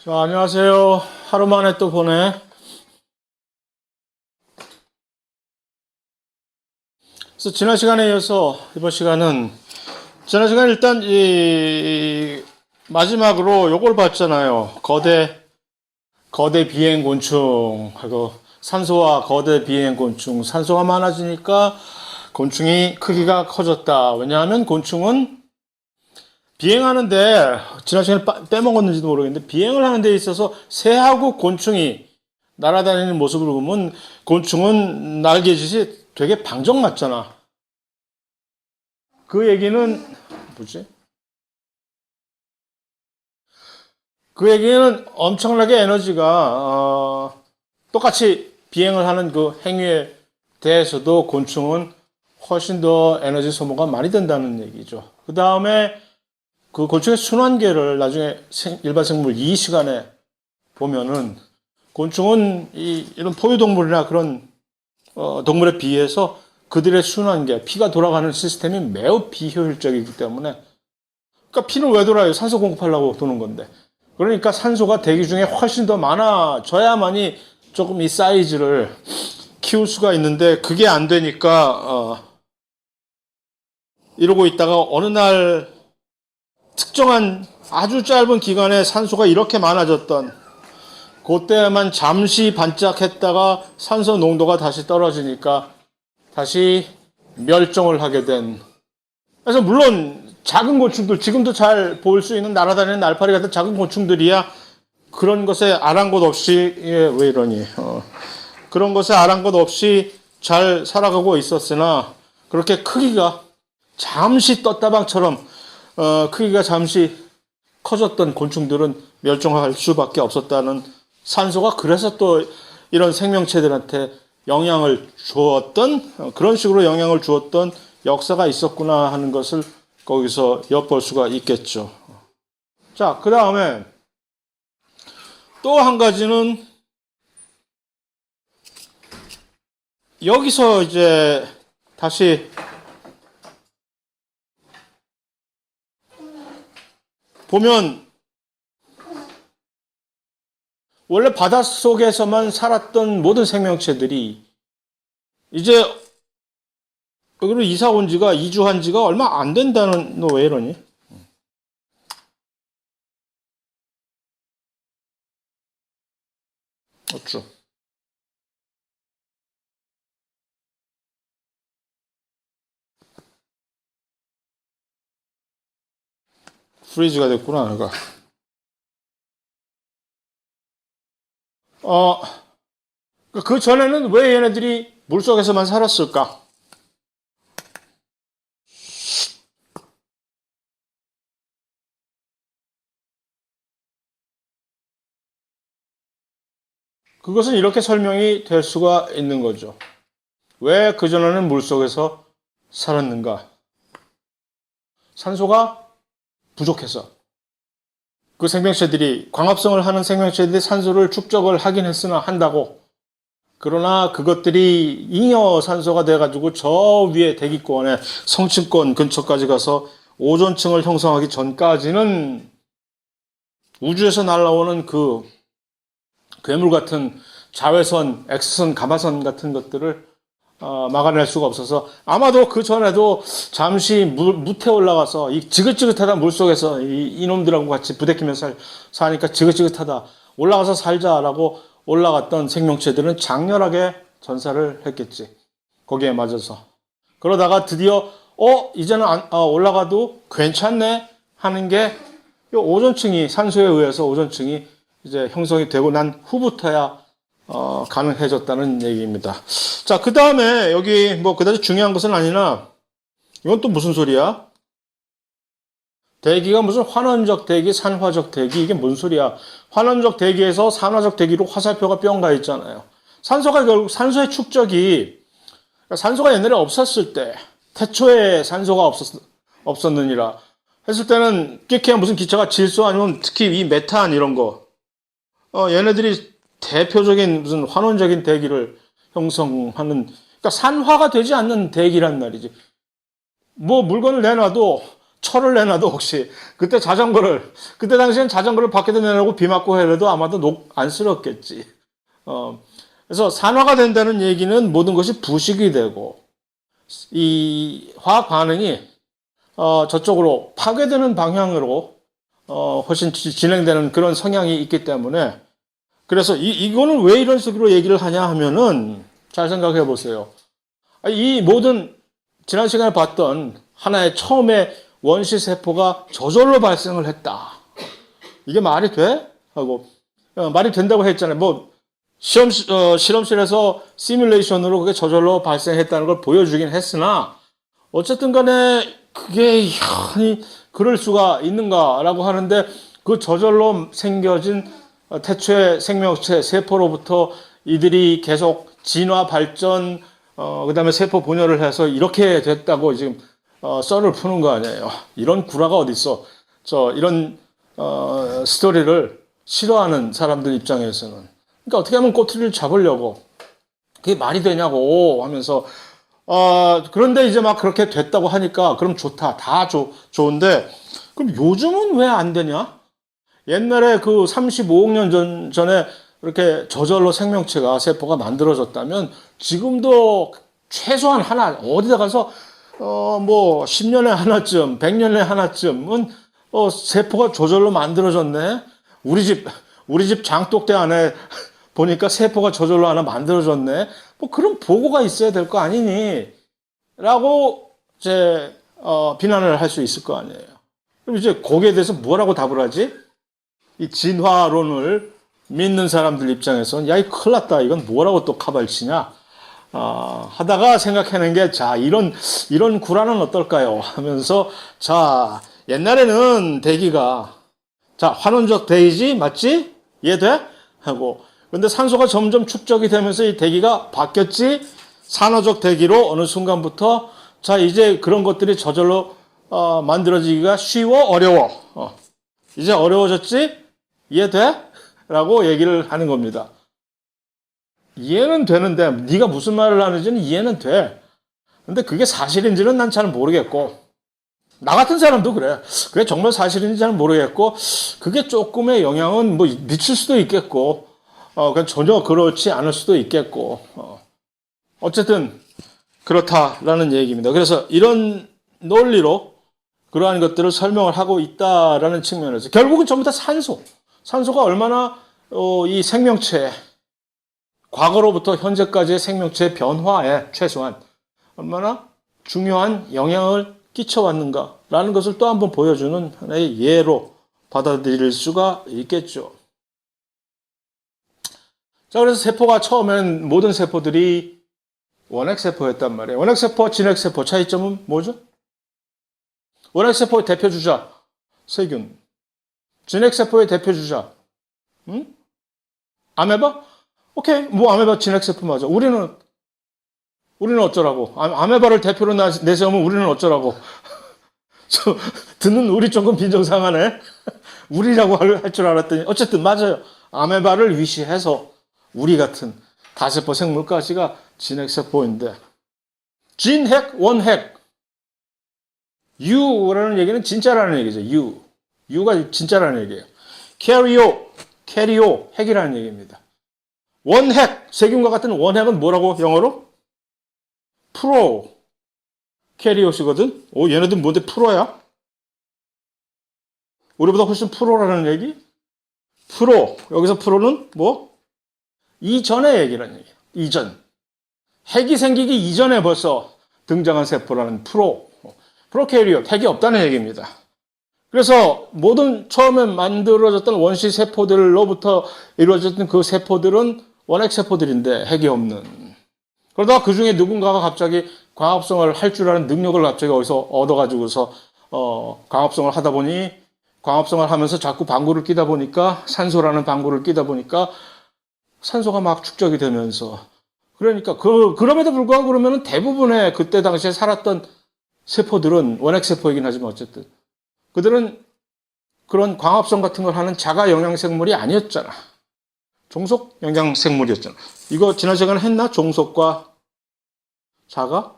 자, 안녕하세요. 하루 만에 또 보네. 그래서 지난 시간에 이어서 이번 시간은 지난 시간에 일단 이 마지막으로 요걸 봤잖아요. 거대 비행 곤충하고 산소와 거대 비행 곤충. 산소가 많아지니까 곤충이 크기가 커졌다. 왜냐하면 곤충은 비행하는데 지난 시간에 빼먹었는지도 모르겠는데 비행을 하는 데 있어서 새하고 곤충이 날아다니는 모습을 보면 곤충은 날개짓이 되게 방정맞잖아. 그 얘기는 뭐지? 그 얘기는 엄청나게 에너지가 똑같이 비행을 하는 그 행위에 대해서도 곤충은 훨씬 더 에너지 소모가 많이 된다는 얘기죠. 그 다음에 그 곤충의 순환계를 나중에 일반 생물 2시간에 보면은 곤충은 이런 포유동물이나 그런 동물에 비해서 그들의 순환계, 피가 돌아가는 시스템이 매우 비효율적이기 때문에 그러니까 피는 왜 돌아요? 산소 공급하려고 도는 건데. 그러니까 산소가 대기 중에 훨씬 더 많아져야만이 조금 이 사이즈를 키울 수가 있는데 그게 안 되니까 이러고 있다가 어느 날 특정한 아주 짧은 기간에 산소가 이렇게 많아졌던 그때만 잠시 반짝했다가 산소 농도가 다시 떨어지니까 다시 멸종을 하게 된. 그래서 물론 작은 곤충들, 지금도 잘 볼 수 있는 날아다니는 날파리 같은 작은 곤충들이야 그런 것에 아랑곳 없이, 왜 이러니, 그런 것에 아랑곳 없이 잘 살아가고 있었으나 그렇게 크기가 잠시 떴다방처럼 크기가 잠시 커졌던 곤충들은 멸종할 수밖에 없었다는, 산소가 그래서 또 이런 생명체들한테 영향을 주었던, 그런 식으로 영향을 주었던 역사가 있었구나 하는 것을 거기서 엿볼 수가 있겠죠. 자, 그 다음에 또 한 가지는 여기서 이제 다시 보면 원래 바닷속에서만 살았던 모든 생명체들이 이제 여기로 이사 온 지가, 이주한 지가 얼마 안 된다는, 너 왜 이러니? 어쭈. 프리즈가 됐구나, 내가. 어, 그 전에는 왜 얘네들이 물속에서만 살았을까? 그것은 이렇게 설명이 될 수가 있는 거죠. 왜 그전에는 물속에서 살았는가? 산소가 부족해서. 그 생명체들이, 광합성을 하는 생명체들이 산소를 축적을 하긴 했으나 한다고. 그러나 그것들이 잉여 산소가 돼가지고 저 위에 대기권의 성층권 근처까지 가서 오존층을 형성하기 전까지는 우주에서 날아오는 그 괴물 같은 자외선, X선, 가마선 같은 것들을 막아낼 수가 없어서 아마도 그 전에도 잠시 무태 올라가서 이 지긋지긋하다 물속에서 이놈들하고 같이 부대끼면서 사니까 지긋지긋하다 올라가서 살자라고 올라갔던 생명체들은 장렬하게 전사를 했겠지. 거기에 맞아서. 그러다가 드디어 이제는 올라가도 괜찮네 하는 게 오존층이, 산소에 의해서 오존층이 이제 형성이 되고 난 후부터야 가능해졌다는 얘기입니다. 자, 그 다음에 여기 뭐 그다지 중요한 것은 아니나 이건 또 무슨 소리야? 대기가 무슨 환원적 대기, 산화적 대기, 이게 뭔 소리야? 환원적 대기에서 산화적 대기로 화살표가 뿅 가 있잖아요. 산소가 결국 산소의 축적이, 산소가 옛날에 없었을 때, 태초에 산소가 없었느니라 했을 때는 끼케야 무슨 기체가 질소 아니면 특히 이 메탄 이런 거, 얘네들이 대표적인 무슨 환원적인 대기를 형성하는, 그러니까 산화가 되지 않는 대기란 말이지. 뭐 물건을 내놔도 철을 내놔도 혹시 그때 당시엔 자전거를 밖에다 내놓고 비 맞고 해도 아마도 녹 안쓰럽겠지. 그래서 산화가 된다는 얘기는 모든 것이 부식이 되고 이 화학 반응이 저쪽으로 파괴되는 방향으로 훨씬 진행되는 그런 성향이 있기 때문에 그래서 이거는 왜 이런 식으로 얘기를 하냐 하면은 잘 생각해 보세요. 이 모든 지난 시간에 봤던 하나의 처음에 원시 세포가 저절로 발생을 했다. 이게 말이 돼? 하고 말이 된다고 했잖아요. 뭐 실험실에서 시뮬레이션으로 그게 저절로 발생했다는 걸 보여주긴 했으나 어쨌든 간에 그게 아니 그럴 수가 있는가라고 하는데 그 저절로 생겨진 태초의 생명체 세포로부터 이들이 계속 진화 발전 그다음에 세포 분열을 해서 이렇게 됐다고 지금 썰을 푸는 거 아니에요. 이런 구라가 어디 있어? 이런 스토리를 싫어하는 사람들 입장에서는 그러니까 어떻게 하면 꼬투리를 잡으려고 그게 말이 되냐고 하면서 그런데 이제 막 그렇게 됐다고 하니까 그럼 좋다. 다 좋은데 그럼 요즘은 왜 안 되냐? 옛날에 그 35억 년 전에 이렇게 저절로 생명체가 세포가 만들어졌다면 지금도 최소한 하나 어디다 가서 뭐 10년에 하나쯤 100년에 하나쯤은 세포가 저절로 만들어졌네. 우리 집 장독대 안에 보니까 세포가 저절로 하나 만들어졌네. 뭐 그런 보고가 있어야 될 거 아니니? 라고 이제 비난을 할 수 있을 거 아니에요. 그럼 이제 거기에 대해서 뭐라고 답을 하지? 이 진화론을 믿는 사람들 입장에서는 야, 이 큰일 났다. 이건 뭐라고 또 카발치냐? 하다가 생각하는 게 자, 이런 구라는 어떨까요? 하면서 자, 옛날에는 대기가 자, 환원적 대기지 맞지? 이해돼? 하고 근데 산소가 점점 축적이 되면서 이 대기가 바뀌었지? 산화적 대기로 어느 순간부터 자, 이제 그런 것들이 저절로 만들어지기가 쉬워? 어려워? 이제 어려워졌지? 이해돼? 라고 얘기를 하는 겁니다. 이해는 되는데 네가 무슨 말을 하는지는 이해는 돼. 근데 그게 사실인지는 난 잘 모르겠고 나 같은 사람도 그래. 그게 정말 사실인지 잘 모르겠고 그게 조금의 영향은 뭐 미칠 수도 있겠고 그냥 전혀 그렇지 않을 수도 있겠고 어쨌든 그렇다라는 얘기입니다. 그래서 이런 논리로 그러한 것들을 설명을 하고 있다라는 측면에서 결국은 전부 다 산소가 얼마나 이 생명체 과거로부터 현재까지의 생명체 변화에 최소한 얼마나 중요한 영향을 끼쳐왔는가라는 것을 또 한번 보여주는 하나의 예로 받아들일 수가 있겠죠. 자, 그래서 세포가 처음엔 모든 세포들이 원핵세포였단 말이에요. 원핵세포와 진핵세포 차이점은 뭐죠? 원핵세포의 대표 주자 세균, 진핵세포의 대표 주자 아메바? 오케이, 뭐 아메바 진핵세포 맞아. 우리는 어쩌라고? 아메바를 대표로 내세우면 우리는 어쩌라고? 듣는 우리 조금 빈정상하네. 우리라고 할 줄 알았더니 어쨌든 맞아요. 아메바를 위시해서 우리 같은 다세포 생물까지가 진핵세포인데 진핵, 원핵 U라는 얘기는 진짜라는 얘기죠. U가 진짜라는 얘기예요. 캐리오, 핵이라는 얘기입니다. 원핵, 세균과 같은 원핵은 뭐라고 영어로? 캐리오시거든? 얘네들 뭔데 프로야? 우리보다 훨씬 프로라는 얘기? 여기서 프로는 뭐? 이전의 얘기라는 얘기예요. 이전. 핵이 생기기 이전에 벌써 등장한 세포라는 프로캐리오, 핵이 없다는 얘기입니다. 그래서 모든 처음에 만들어졌던 원시 세포들로부터 이루어졌던 그 세포들은 원핵 세포들인데 핵이 없는. 그러다가 그 중에 누군가가 갑자기 광합성을 할 줄 아는 능력을 갑자기 어디서 얻어가지고서 광합성을 하다 보니 광합성을 하면서 자꾸 방구를 끼다 보니까 산소라는 방구를 끼다 보니까 산소가 막 축적이 되면서 그러니까 그럼에도 불구하고 그러면 대부분의 그때 당시에 살았던 세포들은 원핵 세포이긴 하지만 어쨌든 그들은 그런 광합성 같은 걸 하는 자가 영양생물이 아니었잖아. 종속 영양생물이었잖아. 이거 지난 시간에 했나? 종속과 자가?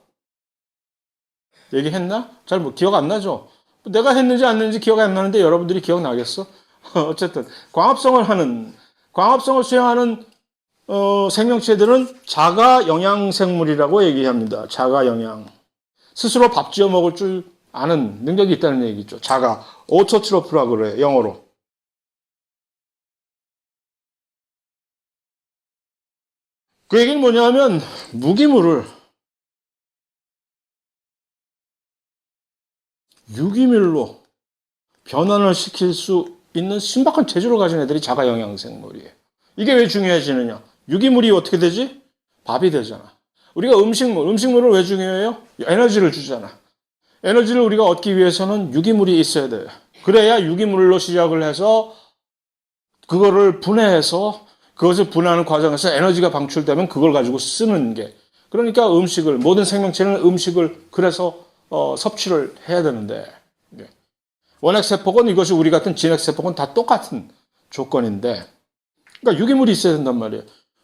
얘기했나? 잘 기억 안 나죠? 내가 했는지 안 했는지 기억 안 나는데 여러분들이 기억나겠어? 어쨌든 광합성을 수행하는 생명체들은 자가 영양생물이라고 얘기합니다. 자가 영양. 스스로 밥 지어 먹을 줄 아는 능력이 있다는 얘기죠. 자가. 오토트로프라고 그래요. 영어로. 그 얘기는 뭐냐면 무기물을 유기물로 변환을 시킬 수 있는 신박한 재주를 가진 애들이 자가 영양생물이에요. 이게 왜 중요해지느냐? 유기물이 어떻게 되지? 밥이 되잖아. 우리가 음식물은 왜 중요해요? 에너지를 주잖아. 에너지를 우리가 얻기 위해서는 유기물이 있어야 돼요. 그래야 유기물로 시작을 해서 그거를 분해해서 그것을 분해하는 과정에서 에너지가 방출되면 그걸 가지고 쓰는 게. 그러니까 모든 생명체는 음식을 그래서 섭취를 해야 되는데 원핵세포건 이것이 우리 같은 진핵세포건 다 똑같은 조건인데 그러니까 유기물이 있어야 된단 말이에요.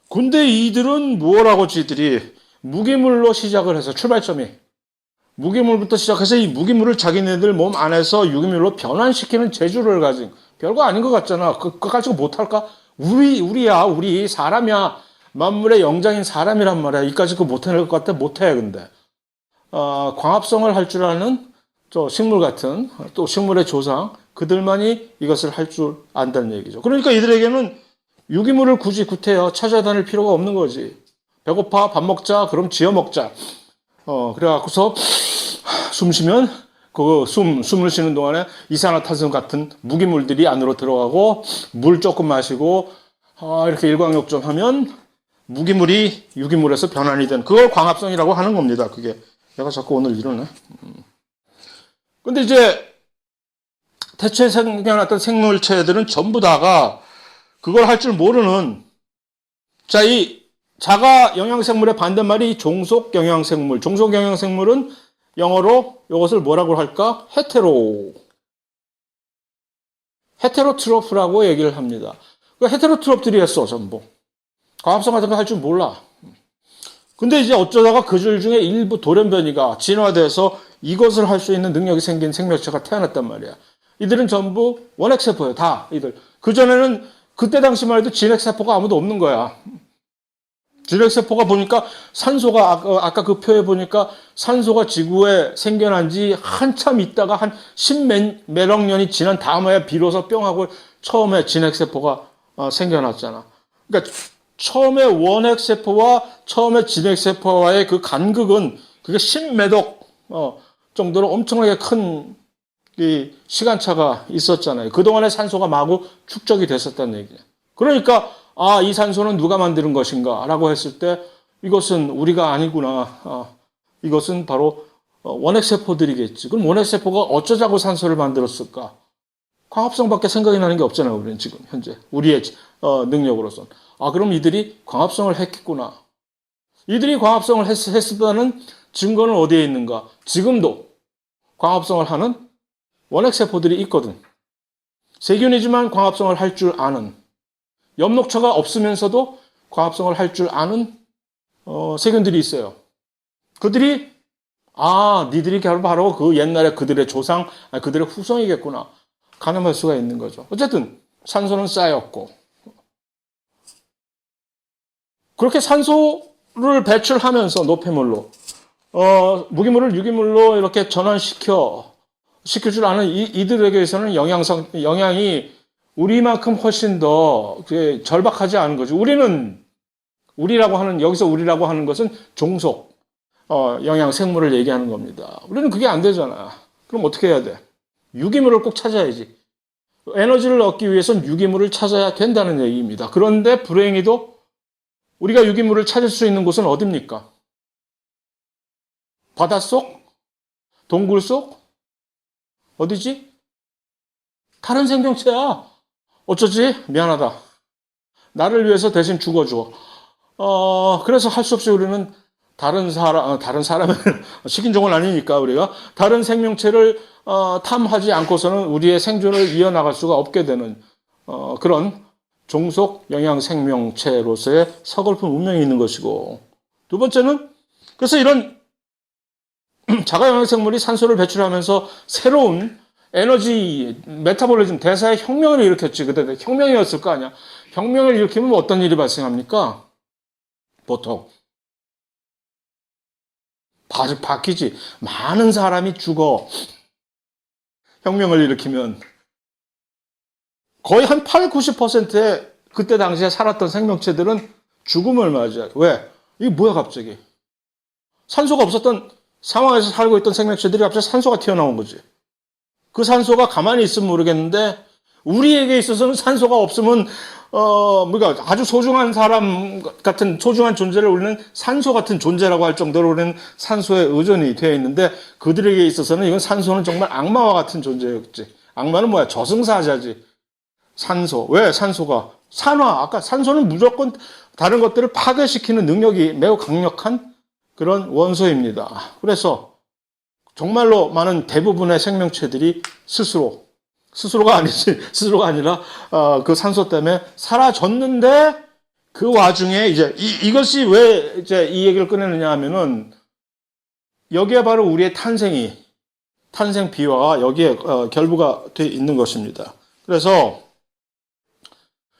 근데 이들은 뭐라고 지들이 무기물로 시작을 해서 출발점이 무기물부터 시작해서 이 무기물을 자기네들 몸 안에서 유기물로 변환시키는 재주를 가진 별거 아닌 것 같잖아. 그거 가지고 못할까? 우리 사람이야. 만물의 영장인 사람이란 말이야. 이까지 그거 못해낼 것 같아? 못해 근데 광합성을 할 줄 아는 또 식물 같은 또 식물의 조상 그들만이 이것을 할 줄 안다는 얘기죠. 그러니까 이들에게는 유기물을 굳이 구태여 찾아다닐 필요가 없는 거지. 배고파 밥 먹자 그럼 지어 먹자. 그래갖고서 숨 쉬면 숨을 쉬는 동안에 이산화탄소 같은 무기물들이 안으로 들어가고 물 조금 마시고 이렇게 일광욕 좀 하면 무기물이 유기물에서 변환이 된 그걸 광합성이라고 하는 겁니다. 그게 내가 자꾸 오늘 이러네. 근데 이제 태초에 생겨났던 생물체들은 전부 다가 그걸 할 줄 모르는 이 자가 영양생물의 반대말이 종속 영양생물. 종속 영양생물은 영어로 이것을 뭐라고 할까? 헤테로트로프라고 얘기를 합니다. 그 헤테로트로프들이 했어, 전부. 광합성 같은 거 할 줄 몰라. 근데 이제 어쩌다가 그들 중에 일부 돌연변이가 진화돼서 이것을 할 수 있는 능력이 생긴 생명체가 태어났단 말이야. 이들은 전부 원핵세포예요, 다, 이들. 그전에는, 그때 당시만 해도 진핵세포가 아무도 없는 거야. 진핵세포가 보니까 산소가, 아까 그 표에 보니까 산소가 지구에 생겨난 지 한참 있다가 한 십몇억 년이 지난 다음에 비로소 뿅하고 처음에 진핵세포가 생겨났잖아. 그러니까 처음에 원핵세포와 처음에 진핵세포와의 그 간극은 그게 십몇억 정도로 엄청나게 큰 이 시간차가 있었잖아요. 그동안에 산소가 마구 축적이 됐었다는 얘기예요. 그러니까 이 산소는 누가 만드는 것인가 라고 했을 때 이것은 우리가 아니구나. 이것은 바로 원핵세포들이겠지. 그럼 원핵세포가 어쩌자고 산소를 만들었을까? 광합성밖에 생각이 나는 게 없잖아요. 우리는 지금 현재 우리의 능력으로선. 그럼 이들이 광합성을 했겠구나. 이들이 광합성을 했었다는 증거는 어디에 있는가? 지금도 광합성을 하는 원핵세포들이 있거든. 세균이지만 광합성을 할 줄 아는, 엽록초가 없으면서도 광합성을 할 줄 아는 세균들이 있어요. 그들이 니들이 바로 그 옛날에 그들의 조상, 그들의 후손이겠구나. 가늠할 수가 있는 거죠. 어쨌든 산소는 쌓였고 그렇게 산소를 배출하면서 노폐물로 무기물을 유기물로 이렇게 시킬 줄 아는 이들에게서는 영양이 우리만큼 훨씬 더 절박하지 않은 거죠. 여기서 우리라고 하는 것은 종속 영양 생물을 얘기하는 겁니다. 우리는 그게 안 되잖아. 그럼 어떻게 해야 돼? 유기물을 꼭 찾아야지. 에너지를 얻기 위해서는 유기물을 찾아야 된다는 얘기입니다. 그런데 불행히도 우리가 유기물을 찾을 수 있는 곳은 어딥니까? 바닷속? 동굴 속? 어디지? 다른 생명체야. 어쩌지? 미안하다. 나를 위해서 대신 죽어줘. 그래서 할 수 없이 우리는 다른 사람을, 식인종은 아니니까 우리가 다른 생명체를 탐하지 않고서는 우리의 생존을 이어나갈 수가 없게 되는 그런 종속 영양 생명체로서의 서글픈 운명이 있는 것이고, 두 번째는 그래서 이런 자가 영양 생물이 산소를 배출하면서 새로운 에너지, 메타볼리즘, 대사의 혁명을 일으켰지. 그때 혁명이었을 거 아니야. 혁명을 일으키면 어떤 일이 발생합니까? 보통. 바뀌지. 많은 사람이 죽어. 혁명을 일으키면. 거의 한 8, 90%의 그때 당시에 살았던 생명체들은 죽음을 맞이해. 왜? 이게 뭐야, 갑자기? 산소가 없었던 상황에서 살고 있던 생명체들이 갑자기 산소가 튀어나온 거지. 그 산소가 가만히 있으면 모르겠는데, 우리에게 있어서는 산소가 없으면, 그러니까 아주 소중한 사람 같은 소중한 존재를 우리는 산소 같은 존재라고 할 정도로 우리는 산소에 의존이 되어 있는데, 그들에게 있어서는 이건 산소는 정말 악마와 같은 존재였지. 악마는 뭐야? 저승사자지. 산소. 왜 산소가? 산화. 아까 산소는 무조건 다른 것들을 파괴시키는 능력이 매우 강력한 그런 원소입니다. 그래서 정말로 많은 대부분의 생명체들이 스스로가 아니지, 스스로가 아니라, 그 산소 때문에 사라졌는데, 그 와중에 이제, 이것이 왜 이제 이 얘기를 꺼내느냐 하면은, 여기에 바로 우리의 탄생 비화가 여기에 결부가 되어 있는 것입니다. 그래서,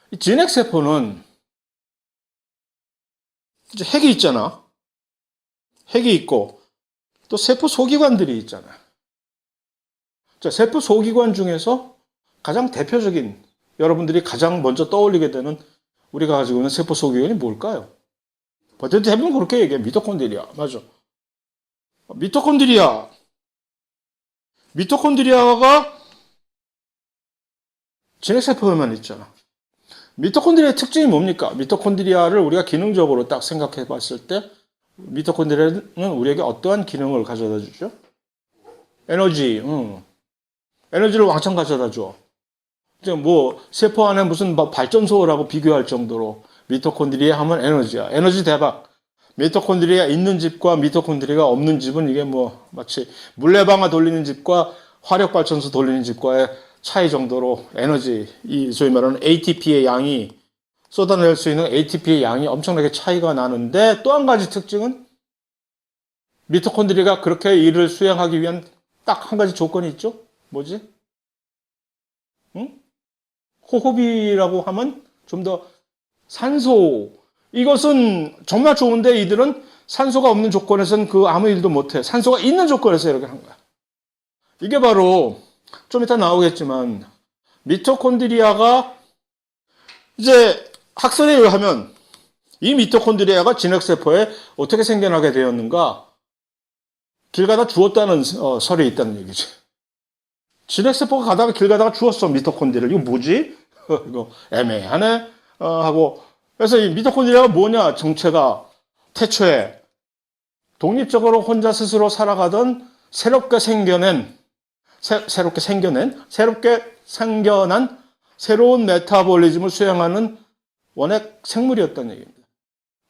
이 진핵세포는, 이제 핵이 있잖아. 핵이 있고, 또 세포 소기관들이 있잖아. 자, 세포 소기관 중에서 가장 대표적인, 여러분들이 가장 먼저 떠올리게 되는 우리가 가지고 있는 세포 소기관이 뭘까요? 대부분 그렇게 얘기해. 미토콘드리아. 맞아. 미토콘드리아가 진핵세포에만 있잖아. 미토콘드리아의 특징이 뭡니까? 미토콘드리아를 우리가 기능적으로 딱 생각해 봤을 때, 미토콘드리아는 우리에게 어떠한 기능을 가져다 주죠? 에너지를 왕창 가져다 줘. 이제 뭐, 세포 안에 무슨 발전소라고 비교할 정도로 미토콘드리아 하면 에너지야. 에너지 대박. 미토콘드리아 있는 집과 미토콘드리아가 없는 집은 이게 뭐, 마치 물레방아 돌리는 집과 화력발전소 돌리는 집과의 차이 정도로 에너지, 이 소위 말하는 ATP의 양이, 쏟아낼 수 있는 ATP의 양이 엄청나게 차이가 나는데, 또 한 가지 특징은 미토콘드리아가 그렇게 일을 수행하기 위한 딱 한 가지 조건이 있죠? 뭐지? 응? 호흡이라고 하면 좀 더 산소. 이것은 정말 좋은데 이들은 산소가 없는 조건에서는 그 아무 일도 못해. 산소가 있는 조건에서 이렇게 한 거야. 이게 바로 좀 이따 나오겠지만 미토콘드리아가 이제 학설에 의하면 이 미토콘드리아가 진핵세포에 어떻게 생겨나게 되었는가? 길 가다 죽었다는 설이 있다는 얘기지. 진핵세포가 가다가 길 가다가 죽었어, 미토콘드리아. 이거 뭐지? 이거 애매하네? 하고. 그래서 이 미토콘드리아가 뭐냐, 정체가. 태초에 독립적으로 혼자 스스로 살아가던 새롭게 생겨난 새로운 메타볼리즘을 수행하는 원액 생물이었다는 얘기입니다.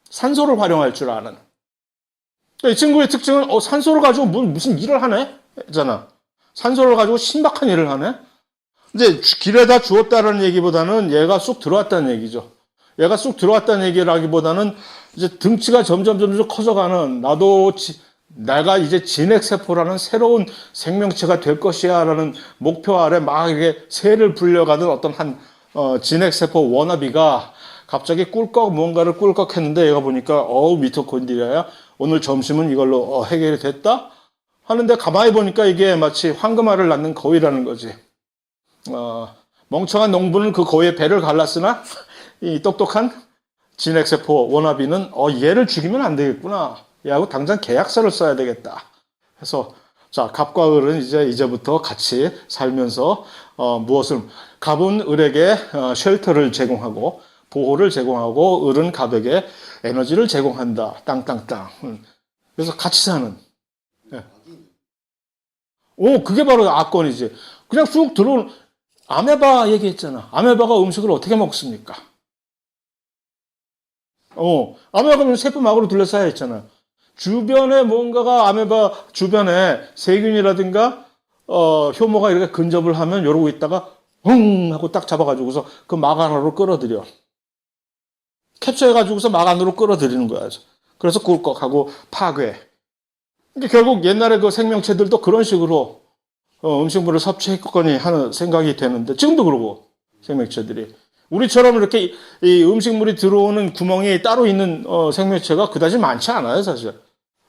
산소를 활용할 줄 아는. 이 친구의 특징은 산소를 가지고 무슨 일을 하네? 잖아. 산소를 가지고 신박한 일을 하네? 이제 길에다 주었다는 얘기보다는 얘가 쑥 들어왔다는 얘기죠. 얘가 쑥 들어왔다는 얘기라기보다는 이제 등치가 점점 커져가는 내가 이제 진핵세포라는 새로운 생명체가 될 것이야 라는 목표 아래 막 이렇게 새를 불려가는 어떤 진핵세포 워너비가 갑자기 뭔가를 꿀꺽 했는데 얘가 보니까 미토콘드리아야. 오늘 점심은 이걸로 해결이 됐다? 하는데 가만히 보니까 이게 마치 황금알을 낳는 거위라는 거지. 멍청한 농부는 그 거위의 배를 갈랐으나 이 똑똑한 진핵세포 워너비는 얘를 죽이면 안 되겠구나. 얘하고 당장 계약서를 써야 되겠다. 해서 자, 갑과 을은 이제부터 같이 살면서 갑은 을에게 쉘터를 제공하고 보호를 제공하고 을은 갑에게 에너지를 제공한다. 땅땅땅. 그래서 같이 사는. 예. 그게 바로 악권이지. 그냥 쑥 들어오는 아메바 얘기했잖아. 아메바가 음식을 어떻게 먹습니까? 아메바가 세포막으로 둘러싸여 있잖아. 주변에 뭔가가 아메바 주변에 세균이라든가 효모가 이렇게 근접을 하면 이러고 있다가 하고 딱 잡아가지고서 그 막 안으로 끌어들여. 캡처해가지고서 막 안으로 끌어들이는 거야. 그래서 꿀꺽하고 파괴. 결국 옛날에 그 생명체들도 그런 식으로 음식물을 섭취했거니 하는 생각이 되는데, 지금도 그러고, 생명체들이. 우리처럼 이렇게 이 음식물이 들어오는 구멍이 따로 있는 생명체가 그다지 많지 않아요, 사실.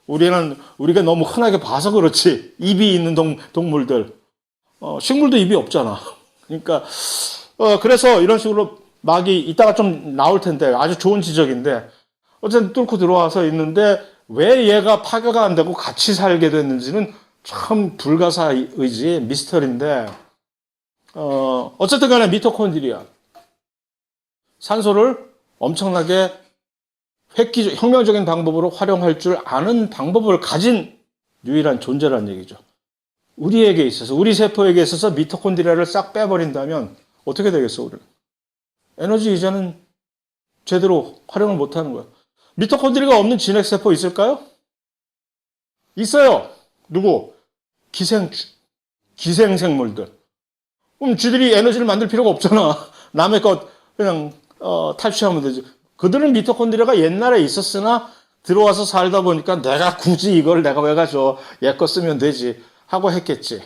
우리가 너무 흔하게 봐서 그렇지. 입이 있는 동물들. 식물도 입이 없잖아. 그러니까, 그래서 이런 식으로 막이 이따가 좀 나올 텐데, 아주 좋은 지적인데, 어쨌든 뚫고 들어와서 있는데, 왜 얘가 파괴가 안 되고 같이 살게 됐는지는 참 불가사의지, 미스터리인데, 어쨌든 간에 미토콘드리아. 산소를 엄청나게 혁명적인 방법으로 활용할 줄 아는 방법을 가진 유일한 존재라는 얘기죠. 우리에게 있어서, 우리 세포에게 있어서 미토콘드리아를 싹 빼버린다면 어떻게 되겠어, 우리는? 에너지 이전은 제대로 활용을 못하는 거야. 미토콘드리아가 없는 진핵세포 있을까요? 있어요. 누구? 기생생물들. 그럼 쥐들이 에너지를 만들 필요가 없잖아. 남의 것 그냥 탈취하면 되지. 그들은 미토콘드리아가 옛날에 있었으나 들어와서 살다 보니까 내가 굳이 이걸 내가 왜 가져? 얘 거 쓰면 되지 하고 했겠지.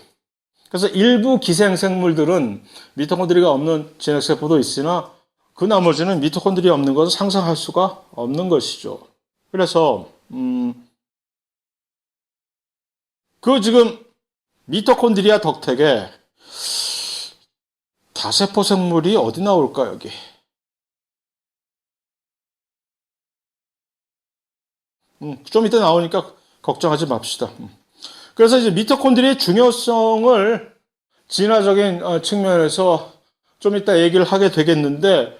그래서 일부 기생생물들은 미토콘드리아가 없는 진핵세포도 있으나 그 나머지는 미토콘드리아 없는 것은 상상할 수가 없는 것이죠. 그래서 그 지금 미토콘드리아 덕택에 다세포 생물이 어디 나올까, 여기? 좀 이따 나오니까 걱정하지 맙시다. 그래서 이제 미토콘드리아의 중요성을 진화적인 측면에서 좀 이따 얘기를 하게 되겠는데,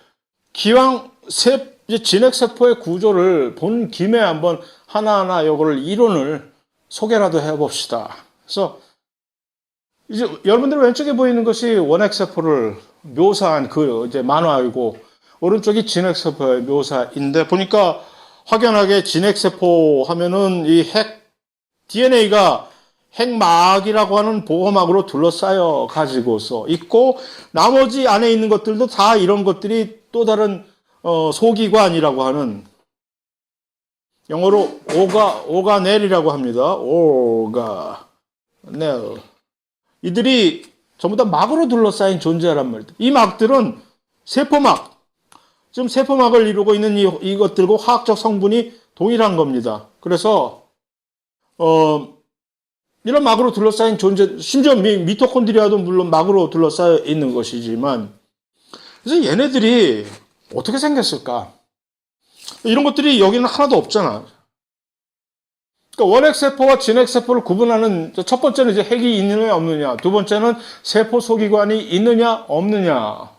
기왕 진핵세포의 구조를 본 김에 한번 하나하나 요거를 이론을 소개라도 해봅시다. 그래서 이제 여러분들 왼쪽에 보이는 것이 원핵세포를 묘사한 그 이제 만화이고, 오른쪽이 진핵세포의 묘사인데, 보니까 확연하게 진핵세포 하면은 이 DNA가 핵막이라고 하는 보호막으로 둘러싸여 가지고서 있고, 나머지 안에 있는 것들도 다 이런 것들이 또 다른 소기관이라고 하는, 영어로 오가넬이라고 합니다. 오가넬. 이들이 전부 다 막으로 둘러싸인 존재란 말이다. 이 막들은 세포막, 지금 세포막을 이루고 있는 이것들과 화학적 성분이 동일한 겁니다. 그래서 이런 막으로 둘러싸인 존재, 심지어 미토콘드리아도 물론 막으로 둘러싸여 있는 것이지만, 그래서 얘네들이 어떻게 생겼을까? 이런 것들이 여기는 하나도 없잖아. 그러니까 원핵세포와 진핵세포를 구분하는 첫 번째는 이제 핵이 있느냐 없느냐, 두 번째는 세포 소기관이 있느냐 없느냐,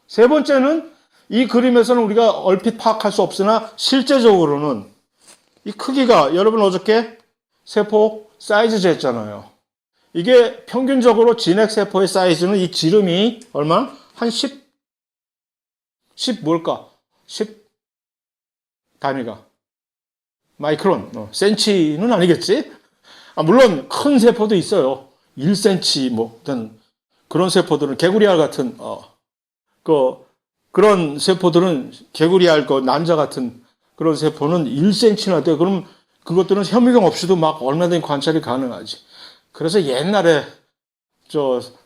세 번째는 이 그림에서는 우리가 얼핏 파악할 수 없으나 실제적으로는 이 크기가, 여러분 어저께 세포 사이즈 쟀잖아요. 이게 평균적으로 진핵세포의 사이즈는 이 지름이 얼마? 한 10 뭘까? 10 단위가 마이크론, 센치는 아니겠지? 물론 큰 세포도 있어요. 1cm 뭐 그런 세포들은 개구리알 같은 그런 세포들은 개구리알 난자 같은 그런 세포는 1cm나 돼. 그럼 그것들은 현미경 없이도 막 얼마든지 관찰이 가능하지. 그래서 옛날에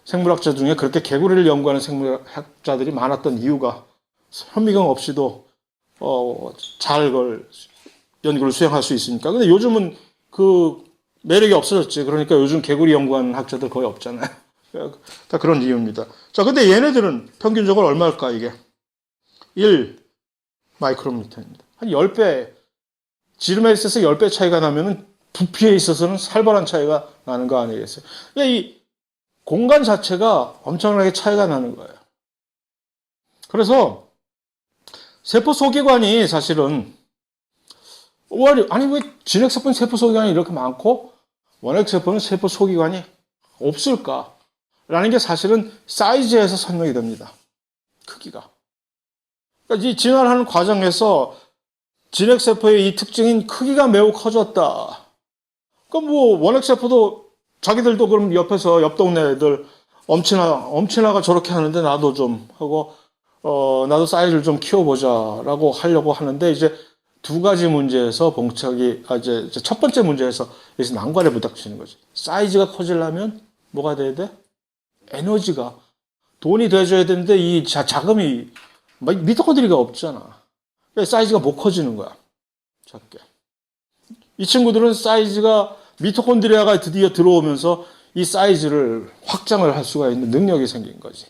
생물학자 중에 그렇게 개구리를 연구하는 생물학자들이 많았던 이유가 현미경 없이도 잘 연구를 수행할 수 있으니까. 근데 요즘은 그 매력이 없어졌지. 그러니까 요즘 개구리 연구하는 학자들 거의 없잖아요. 다 그런 이유입니다. 자, 근데 얘네들은 평균적으로 얼마일까, 이게? 1 마이크로미터입니다. 한 10배, 지름에 있어서 10배 차이가 나면은 부피에 있어서는 살벌한 차이가 나는 거 아니겠어요? 이 공간 자체가 엄청나게 차이가 나는 거예요. 그래서 세포 소기관이 사실은, 아니 왜 진핵세포는 세포 소기관이 이렇게 많고 원핵세포는 세포 소기관이 없을까? 라는 게 사실은 사이즈에서 설명이 됩니다. 크기가. 그러니까 이 진화를 하는 과정에서 진핵세포의 이 특징인 크기가 매우 커졌다. 그러니까 뭐 원핵세포도 자기들도 그럼 옆에서 옆 동네 애들 엄친아가 저렇게 하는데 나도 좀 하고 나도 사이즈를 좀 키워보자라고 하려고 하는데, 이제 두 가지 문제에서 이제 첫 번째 문제에서 여기서 난관에 부닥치는 거지. 사이즈가 커지려면 뭐가 돼야 돼? 에너지가. 돈이 돼줘야 되는데 이 자금이 미토콘드리아가 없잖아. 사이즈가 못 커지는 거야. 작게. 이 친구들은 사이즈가 미토콘드리아가 드디어 들어오면서 이 사이즈를 확장을 할 수가 있는 능력이 생긴 거지.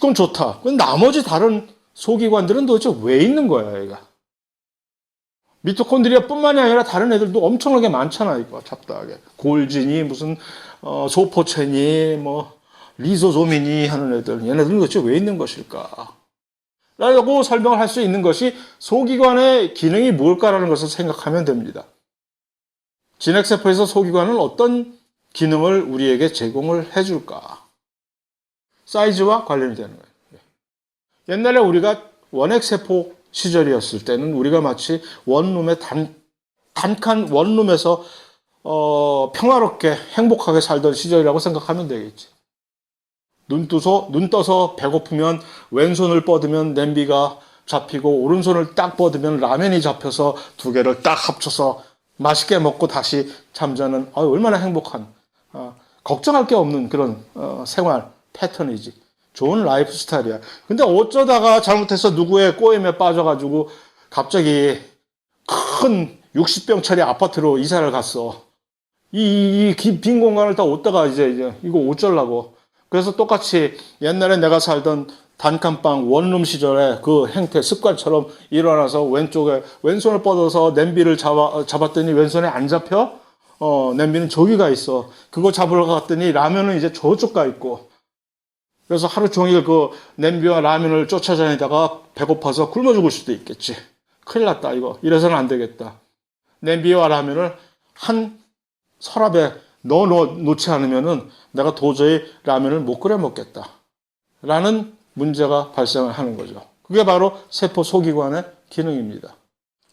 그럼 좋다. 그럼 나머지 다른 소기관들은 도대체 왜 있는 거야, 얘가? 미토콘드리아뿐만이 아니라 다른 애들도 엄청나게 많잖아, 이거 잡다하게. 골진이 무슨 소포체니 리소소미니 하는 애들, 얘네들은 도대체 왜 있는 것일까? 라고 설명을 할 수 있는 것이 소기관의 기능이 뭘까라는 것을 생각하면 됩니다. 진핵세포에서 소기관은 어떤 기능을 우리에게 제공을 해줄까? 사이즈와 관련이 되는 거예요. 옛날에 우리가 원핵세포 시절이었을 때는 우리가 마치 원룸의 단칸 원룸에서 평화롭게 행복하게 살던 시절이라고 생각하면 되겠지. 눈 떠서 배고프면 왼손을 뻗으면 냄비가 잡히고 오른손을 딱 뻗으면 라면이 잡혀서 두 개를 딱 합쳐서 맛있게 먹고 다시 잠자는 얼마나 행복한 걱정할 게 없는 그런 생활 패턴이지. 좋은 라이프 스타일이야. 근데 어쩌다가 잘못해서 누구의 꼬임에 빠져가지고 갑자기 큰 60평짜리 아파트로 이사를 갔어. 이 빈 공간을 다 어디다가 이제 이거 어쩌려고. 그래서 똑같이 옛날에 내가 살던 단칸방 원룸 시절에 그 행태 습관처럼 일어나서 왼손을 뻗어서 냄비를 잡았더니 왼손에 안 잡혀? 냄비는 저기가 있어. 그거 잡으러 갔더니 라면은 이제 저쪽 가 있고. 그래서 하루 종일 그 냄비와 라면을 쫓아다니다가 배고파서 굶어 죽을 수도 있겠지. 큰일 났다 이거. 이래서는 안 되겠다. 냄비와 라면을 한 서랍에 놓지 않으면은 내가 도저히 라면을 못 끓여 먹겠다. 라는 문제가 발생을 하는 거죠. 그게 바로 세포 소기관의 기능입니다.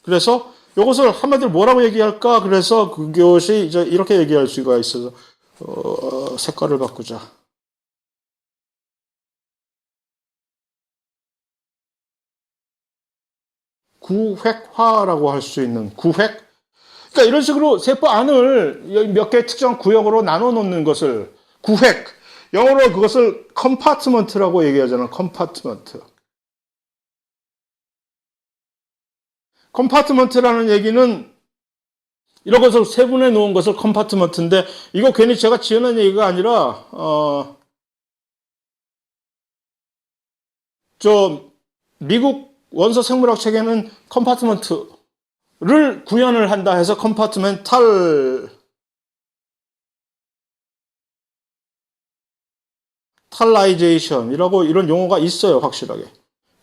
그래서 이것을 한마디로 뭐라고 얘기할까? 그래서 그것이 이제 이렇게 얘기할 수가 있어서, 색깔을 바꾸자. 구획화라고 할 수 있는 구획? 그러니까 이런 식으로 세포 안을 몇 개 특정 구역으로 나눠 놓는 것을 구획, 영어로 그것을 컴파트먼트라고 얘기하잖아. 컴파트먼트. 컴파트먼트라는 얘기는 이런 것을 세분해 놓은 것을 컴파트먼트인데 이거 괜히 제가 지어낸 얘기가 아니라 미국 원서 생물학 책에는 컴파트먼트를 구현을 한다 해서 컴파트멘탈라이제이션이라고 이런 용어가 있어요, 확실하게.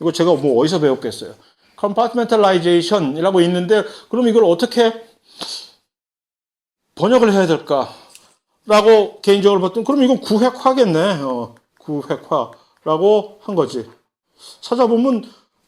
이거 제가 어디서 배웠겠어요. 컴파트멘탈라이제이션이라고 있는데 그럼 이걸 어떻게 번역을 해야 될까라고 개인적으로 봤더니 그럼 이건 구획화겠네. 구획화라고 한 거지. 찾아보면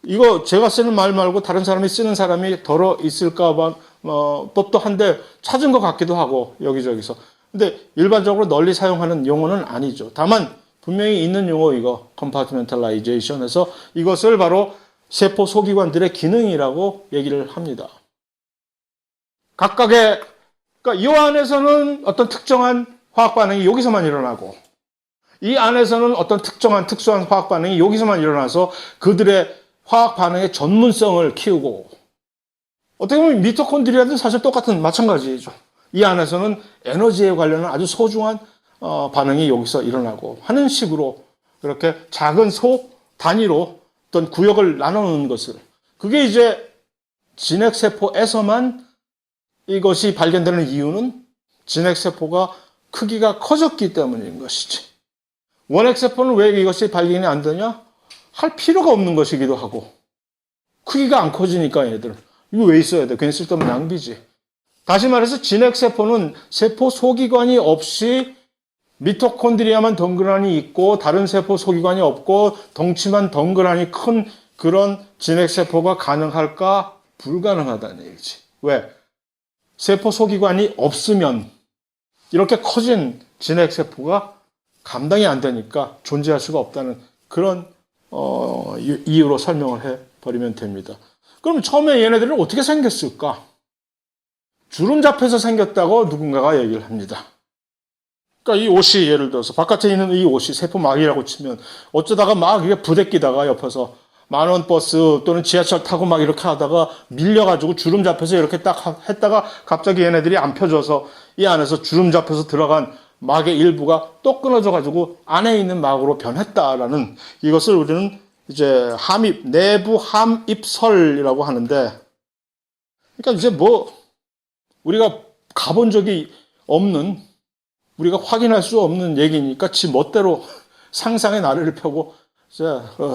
이거 제가 쓰는 말 말고 다른 사람이 쓰는 사람이 덜어 있을까 봐 법도 한데 찾은 것 같기도 하고 여기저기서. 근데 일반적으로 널리 사용하는 용어는 아니죠. 다만 분명히 있는 용어 이거 컴파트멘탈라이제이션에서 이것을 바로 세포 소기관들의 기능이라고 얘기를 합니다. 각각의 그러니까 이 안에서는 어떤 특정한 화학 반응이 여기서만 일어나고 이 안에서는 어떤 특수한 화학 반응이 여기서만 일어나서 그들의 화학 반응의 전문성을 키우고 어떻게 보면 미토콘드리아도 사실 똑같은 마찬가지죠. 이 안에서는 에너지에 관련한 아주 소중한 반응이 여기서 일어나고 하는 식으로 그렇게 작은 소 단위로 어떤 구역을 나누는 것을 그게 이제 진핵세포에서만 이것이 발견되는 이유는 진핵세포가 크기가 커졌기 때문인 것이지. 원핵세포는 왜 이것이 발견이 안 되냐? 할 필요가 없는 것이기도 하고 크기가 안 커지니까 얘들 이거 왜 있어야 돼? 괜히 쓸데없는 낭비지. 다시 말해서 진핵세포는 세포 소기관이 없이 미토콘드리아만 덩그러니 있고 다른 세포 소기관이 없고 덩치만 덩그러니 큰 그런 진핵세포가 가능할까? 불가능하다는 얘기지. 왜? 세포 소기관이 없으면 이렇게 커진 진핵세포가 감당이 안 되니까 존재할 수가 없다는 그런 이유로 설명을 해버리면 됩니다. 그럼 처음에 얘네들은 어떻게 생겼을까? 주름 잡혀서 생겼다고 누군가가 얘기를 합니다. 그러니까 이 옷이 예를 들어서 바깥에 있는 이 옷이 세포막이라고 치면 어쩌다가 막 이게 부대끼다가 옆에서 만원 버스 또는 지하철 타고 막 이렇게 하다가 밀려가지고 주름 잡혀서 이렇게 딱 했다가 갑자기 얘네들이 안 펴져서 이 안에서 주름 잡혀서 들어간 막의 일부가 또 끊어져가지고 안에 있는 막으로 변했다라는 이것을 우리는 이제 함입, 내부 함입설이라고 하는데, 그러니까 이제 뭐 우리가 가본 적이 없는, 우리가 확인할 수 없는 얘기니까 지 멋대로 상상의 나래를 펴고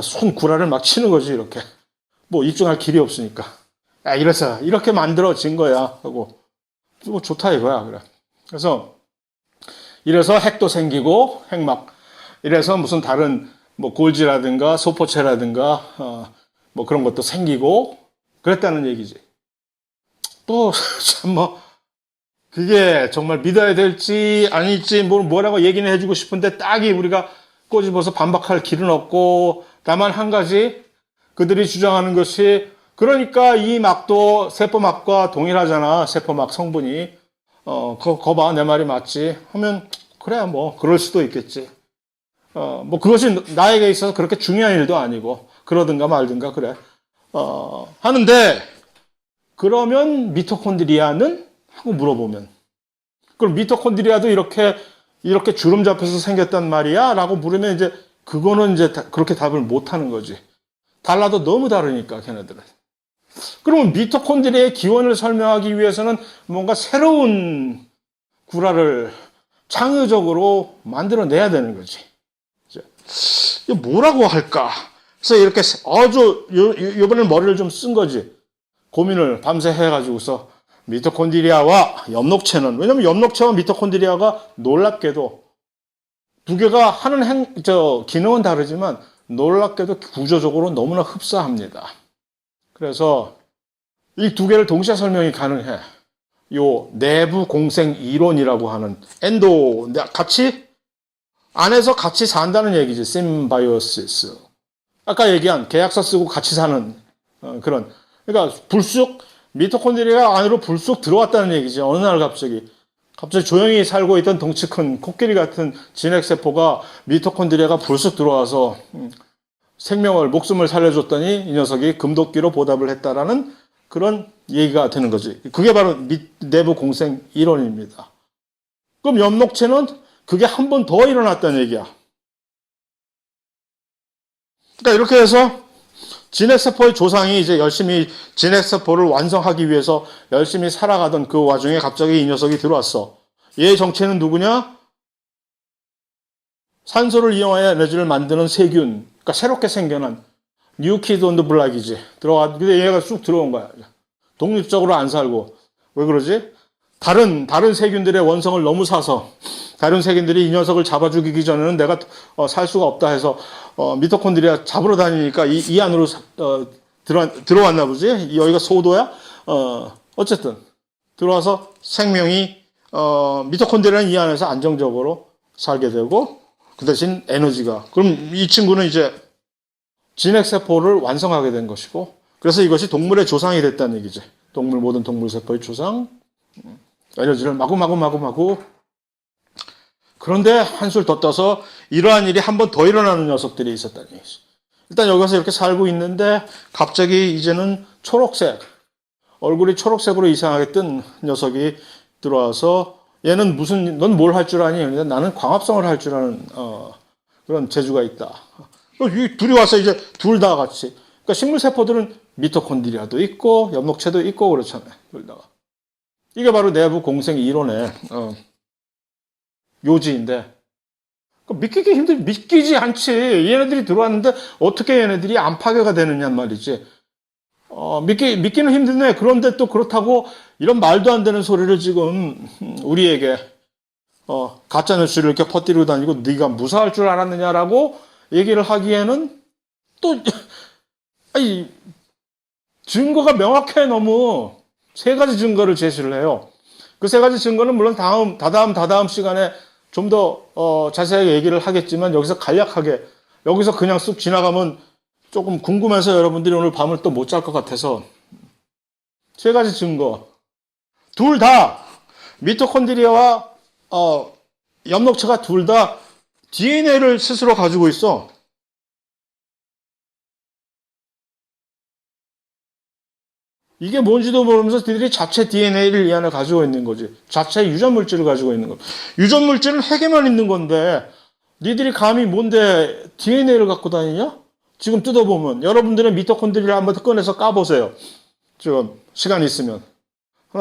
손 구라를 막 치는 거지. 이렇게 뭐 입증할 길이 없으니까. 야, 이래서 이렇게 만들어진 거야 하고 뭐 좋다 이거야. 그래. 그래서 이래서 핵도 생기고 핵막, 이래서 무슨 다른 뭐 골지라든가 소포체라든가 뭐 그런 것도 생기고 그랬다는 얘기지. 또 참 뭐 그게 정말 믿어야 될지 아닐지 뭐라고 얘기는 해주고 싶은데 딱히 우리가 꼬집어서 반박할 길은 없고, 다만 한 가지 그들이 주장하는 것이, 그러니까 이 막도 세포막과 동일하잖아. 세포막 성분이. 거 봐, 내 말이 맞지 하면, 그래 뭐 그럴 수도 있겠지. 뭐 그것이 나에게 있어서 그렇게 중요한 일도 아니고 그러든가 말든가 그래. 하는데, 그러면 미토콘드리아는? 하고 물어보면, 그럼 미토콘드리아도 이렇게 주름 잡혀서 생겼단 말이야? 라고 물으면 이제 그거는 이제 그렇게 답을 못 하는 거지. 달라도 너무 다르니까 걔네들은. 그러면 미토콘드리아의 기원을 설명하기 위해서는 뭔가 새로운 구라를 창의적으로 만들어내야 되는 거지. 이게 뭐라고 할까? 그래서 이렇게 아주 이번에 머리를 좀 쓴 거지. 고민을 밤새 해가지고서 미토콘드리아와 엽록체는, 왜냐면 엽록체와 미토콘드리아가 놀랍게도 두 개가 하는 기능은 다르지만 놀랍게도 구조적으로 너무나 흡사합니다. 그래서 이 두 개를 동시에 설명이 가능해. 요 내부 공생 이론이라고 하는 같이 안에서 같이 산다는 얘기지. 심바이오시스. 아까 얘기한 계약서 쓰고 같이 사는 그런. 그러니까 미토콘드리아가 안으로 불쑥 들어왔다는 얘기지. 어느 날 갑자기 조용히 살고 있던 덩치 큰 코끼리 같은 진핵세포가 미토콘드리아가 불쑥 들어와서 목숨을 살려줬더니 이 녀석이 금도끼로 보답을 했다라는 그런 얘기가 되는 거지. 그게 바로 내부 공생 이론입니다. 그럼 엽록체는 그게 한 번 더 일어났다는 얘기야. 그러니까 이렇게 해서 진핵세포의 조상이 이제 열심히 진핵세포를 완성하기 위해서 열심히 살아가던 그 와중에 갑자기 이 녀석이 들어왔어. 얘의 정체는 누구냐? 산소를 이용하여 에너지를 만드는 세균. 그러니까 새롭게 생겨난 뉴키드 온 더 블락이지. 근데 얘가 쑥 들어온 거야. 독립적으로 안 살고. 왜 그러지? 다른 세균들의 원성을 너무 사서 다른 세균들이 이 녀석을 잡아 죽이기 전에는 내가 살 수가 없다 해서 미토콘드리아 잡으러 다니니까 이 안으로 들어왔나 보지. 여기가 소도야. 어쨌든 들어와서 생명이 미토콘드리아는 이 안에서 안정적으로 살게 되고, 그 대신 에너지가, 그럼 이 친구는 이제 진핵세포를 완성하게 된 것이고, 그래서 이것이 동물의 조상이 됐다는 얘기지. 모든 동물 세포의 조상. 에너지를 마구마구. 그런데 한술 더 떠서 이러한 일이 한 번 더 일어나는 녀석들이 있었다는 얘기죠. 일단 여기 가서 이렇게 살고 있는데 갑자기 이제는 초록색, 얼굴이 초록색으로 이상하게 뜬 녀석이 들어와서, 얘는 넌 뭘 할 줄 아니? 근데 나는 광합성을 할 줄 아는 그런 재주가 있다. 이 둘이 와서 이제 둘 다 같이. 그러니까 식물세포들은 미토콘드리아도 있고 엽록체도 있고 그렇잖아요. 둘 다가. 이게 바로 내부 공생 이론의 요지인데, 믿기지 않지. 얘네들이 들어왔는데 어떻게 얘네들이 안 파괴가 되느냐 말이지. 믿기는 힘드네. 그런데 또 그렇다고 이런 말도 안 되는 소리를 지금 우리에게 가짜 뉴스를 이렇게 퍼뜨리고 다니고 네가 무사할 줄 알았느냐라고 얘기를 하기에는 또 아니, 증거가 명확해. 너무 세 가지 증거를 제시를 해요. 그 세 가지 증거는 물론 다다음 시간에 좀 더 자세하게 얘기를 하겠지만, 여기서 간략하게, 여기서 그냥 쑥 지나가면 조금 궁금해서 여러분들이 오늘 밤을 또 못 잘 것 같아서 세 가지 증거. 둘 다 미토콘드리아와 엽록체가 둘 다 DNA를 스스로 가지고 있어. 이게 뭔지도 모르면서 니들이 자체 DNA를 이 안에 가지고 있는 거지. 자체 유전물질을 가지고 있는 거. 유전물질은 핵에만 있는 건데 니들이 감히 뭔데 DNA를 갖고 다니냐? 지금 뜯어보면 여러분들은 미토콘드리아를 한번 꺼내서 까보세요. 지금 시간 있으면.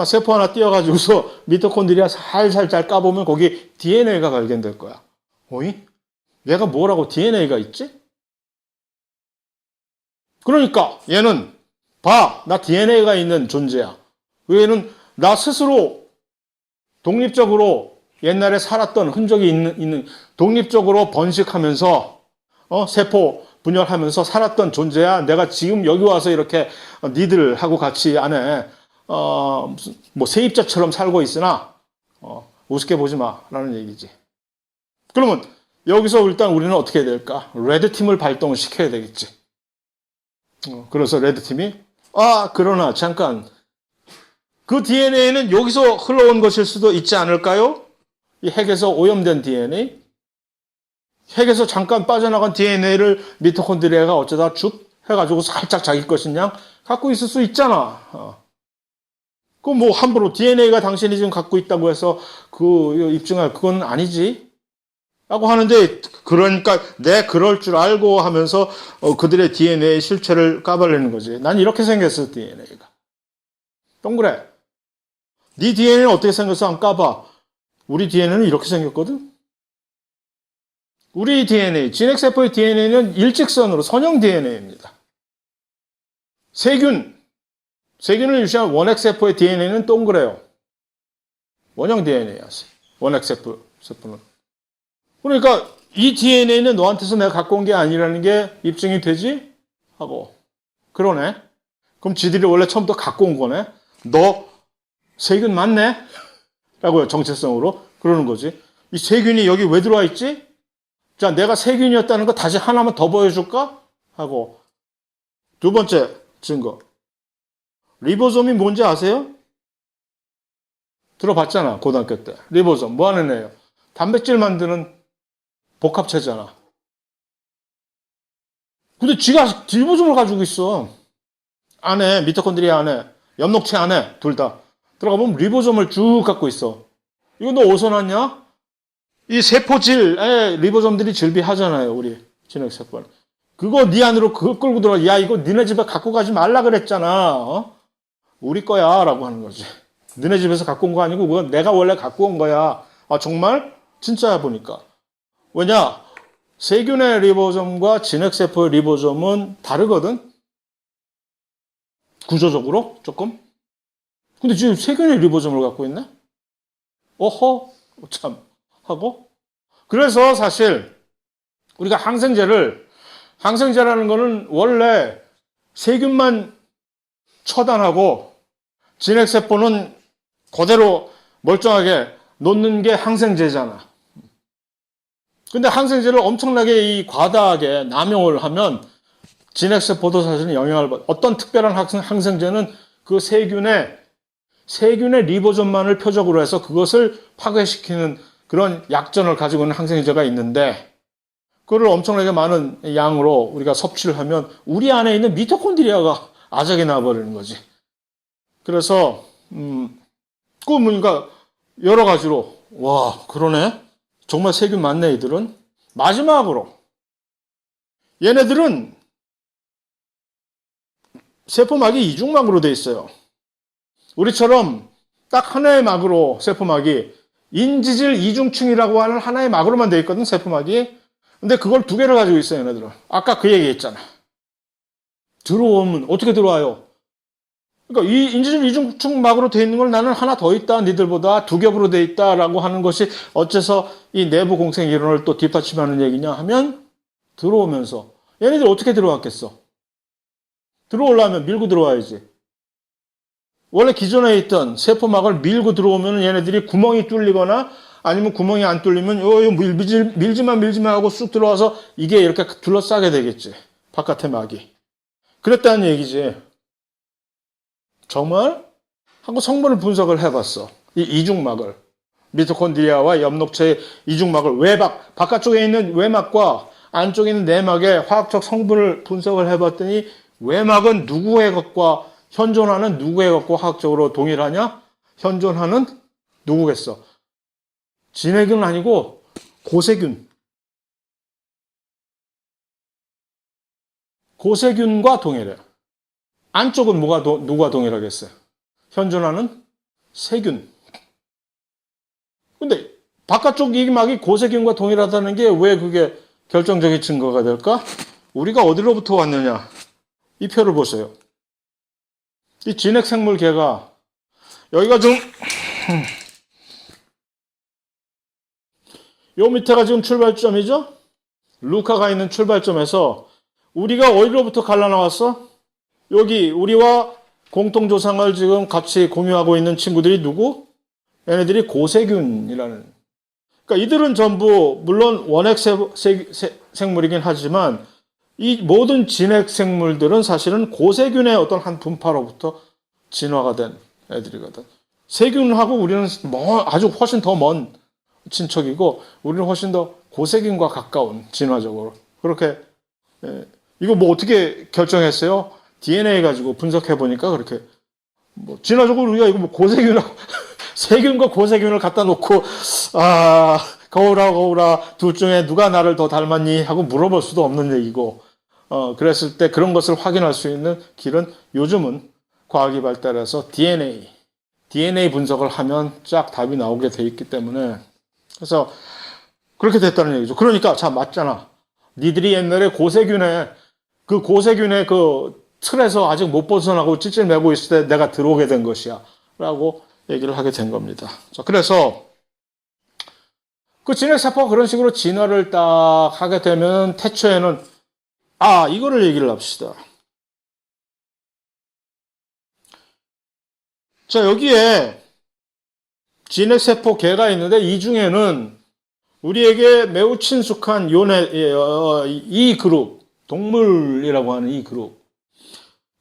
세포 하나 띄어가지고서 미토콘드리아 살살 까보면 거기 DNA가 발견될 거야. 어이? 얘가 뭐라고 DNA가 있지? 그러니까 얘는 봐, 나 DNA가 있는 존재야. 얘는 나 스스로 독립적으로 옛날에 살았던 흔적이 있는 독립적으로 번식하면서 세포 분열하면서 살았던 존재야. 내가 지금 여기 와서 이렇게 니들하고 같이 안에 뭐 세입자처럼 살고 있으나 우습게 보지 마라는 얘기지. 그러면 여기서 일단 우리는 어떻게 해야 될까? 레드팀을 발동시켜야 되겠지. 그래서 레드팀이 그러나 잠깐 그 DNA는 여기서 흘러온 것일 수도 있지 않을까요? 이 핵에서 오염된 DNA? 핵에서 잠깐 빠져나간 DNA를 미토콘드리아가 어쩌다 쭉 해가지고 살짝 자기 것인 양 갖고 있을 수 있잖아. 그 뭐 함부로 DNA가 당신이 지금 갖고 있다고 해서 그 입증할 그건 아니지. 라고 하는데 그러니까 그럴 줄 알고 하면서 그들의 DNA 실체를 까발리는 거지. 난 이렇게 생겼어, DNA가. 동그래. 네 DNA는 어떻게 생겼어? 안 까봐. 우리 DNA는 이렇게 생겼거든. 우리 DNA, 진핵세포의 DNA는 일직선으로 선형 DNA입니다. 세균을 유시한 원핵세포의 DNA는 동그래요. 원형 DNA야. 원핵세포는. 그러니까 이 DNA는 너한테서 내가 갖고 온 게 아니라는 게 입증이 되지? 하고. 그러네. 그럼 지들이 원래 처음부터 갖고 온 거네? 너 세균 맞네? 라고요. 정체성으로. 그러는 거지. 이 세균이 여기 왜 들어와 있지? 자, 내가 세균이었다는 거 다시 하나만 더 보여줄까? 하고. 두 번째 증거. 리보솜이 뭔지 아세요? 들어봤잖아, 고등학교 때. 리보솜. 뭐 하는 애예요? 단백질 만드는 복합체잖아. 근데 지가 리보솜을 가지고 있어. 안에, 미토콘드리아 안에, 엽록체 안에, 둘 다. 들어가 보면 리보솜을 쭉 갖고 있어. 이거 너 어디서 났냐? 이 세포질에 리보솜들이 질비하잖아요, 우리 진핵세포는. 그거 네 안으로 그거 끌고 들어가. 야, 이거 니네 집에 갖고 가지 말라 그랬잖아. 우리 거야 라고 하는 거지. 너네 집에서 갖고 온 거 아니고 그건 내가 원래 갖고 온 거야. 정말? 진짜야 보니까. 왜냐? 세균의 리보솜과 진핵세포의 리보솜은 다르거든? 구조적으로 조금? 근데 지금 세균의 리보솜을 갖고 있네? 어허? 참. 하고? 그래서 사실 우리가 항생제라는 거는 원래 세균만 처단하고 진핵세포는 그대로 멀쩡하게 놓는 게 항생제잖아. 근데 항생제를 엄청나게 과다하게 남용을 하면 진핵세포도 사실은 영향을 받아. 어떤 특별한 항생제는 그 세균의 리보솜만을 표적으로 해서 그것을 파괴시키는 그런 약전을 가지고 있는 항생제가 있는데 그걸 엄청나게 많은 양으로 우리가 섭취를 하면 우리 안에 있는 미토콘드리아가 아작이 나버리는 거지. 그래서 그러니까 여러 가지로 와 그러네. 정말 세균 많네 이들은. 마지막으로 얘네들은 세포막이 이중막으로 돼 있어요. 우리처럼 딱 하나의 막으로 세포막이 인지질 이중층이라고 하는 하나의 막으로만 돼 있거든 세포막이. 근데 그걸 두 개를 가지고 있어요 얘네들은. 아까 그 얘기했잖아. 들어오면 어떻게 들어와요? 그러니까 이 인지질 이중층 막으로 돼 있는 걸 나는 하나 더 있다 니들보다 두 겹으로 돼 있다라고 하는 것이 어째서 이 내부 공생 이론을 또 뒷받침하는 얘기냐 하면 들어오면서 얘네들 어떻게 들어왔겠어? 들어오려면 밀고 들어와야지. 원래 기존에 있던 세포막을 밀고 들어오면 얘네들이 구멍이 뚫리거나 아니면 구멍이 안 뚫리면 밀지만 하고 쑥 들어와서 이게 이렇게 둘러싸게 되겠지. 바깥의 막이. 그랬다는 얘기지. 정말? 하고 성분을 분석을 해봤어. 이 이중막을. 미토콘드리아와 엽록체의 이중막을 외박, 바깥쪽에 있는 외막과 안쪽에 있는 내막의 화학적 성분을 분석을 해봤더니 외막은 누구의 것과 현존하는 누구의 것과 화학적으로 동일하냐? 현존하는 누구겠어? 진핵은 아니고 고세균. 고세균과 동일해요. 안쪽은 누가 동일하겠어요? 현존하는 세균. 근데 바깥쪽 이막이 고세균과 동일하다는 게 왜 그게 결정적인 증거가 될까? 우리가 어디로부터 왔느냐? 이 표를 보세요. 이 진핵생물계가 여기가 좀 요 밑에가 지금 출발점이죠? 루카가 있는 출발점에서 우리가 어디로부터 갈라나왔어? 여기 우리와 공통조상을 지금 같이 공유하고 있는 친구들이 누구? 얘네들이 고세균이라는. 그러니까 이들은 전부 물론 원핵 생물이긴 하지만 이 모든 진핵 생물들은 사실은 고세균의 어떤 한 분파로부터 진화가 된 애들이거든. 세균하고 우리는 아주 훨씬 더 먼 친척이고 우리는 훨씬 더 고세균과 가까운 진화적으로. 그렇게 이거 뭐 어떻게 결정했어요? DNA 가지고 분석해 보니까 그렇게 뭐 진화적으로 우리가 이거 뭐 고세균하고 세균과 고세균을 갖다 놓고 거울아 둘 중에 누가 나를 더 닮았니 하고 물어볼 수도 없는 얘기고 그랬을 때 그런 것을 확인할 수 있는 길은 요즘은 과학이 발달해서 DNA 분석을 하면 쫙 답이 나오게 돼 있기 때문에 그래서 그렇게 됐다는 얘기죠. 그러니까 자 맞잖아. 니들이 옛날에 고세균의 그 틀에서 아직 못 벗어나고 찔찔매고 있을 때 내가 들어오게 된 것이야 라고 얘기를 하게 된 겁니다. 자, 그래서 그 진핵세포가 그런 식으로 진화를 딱 하게 되면 태초에는 이거를 얘기를 합시다. 자, 여기에 진핵세포 개가 있는데 이 중에는 우리에게 매우 친숙한 이 그룹, 동물이라고 하는 이 그룹.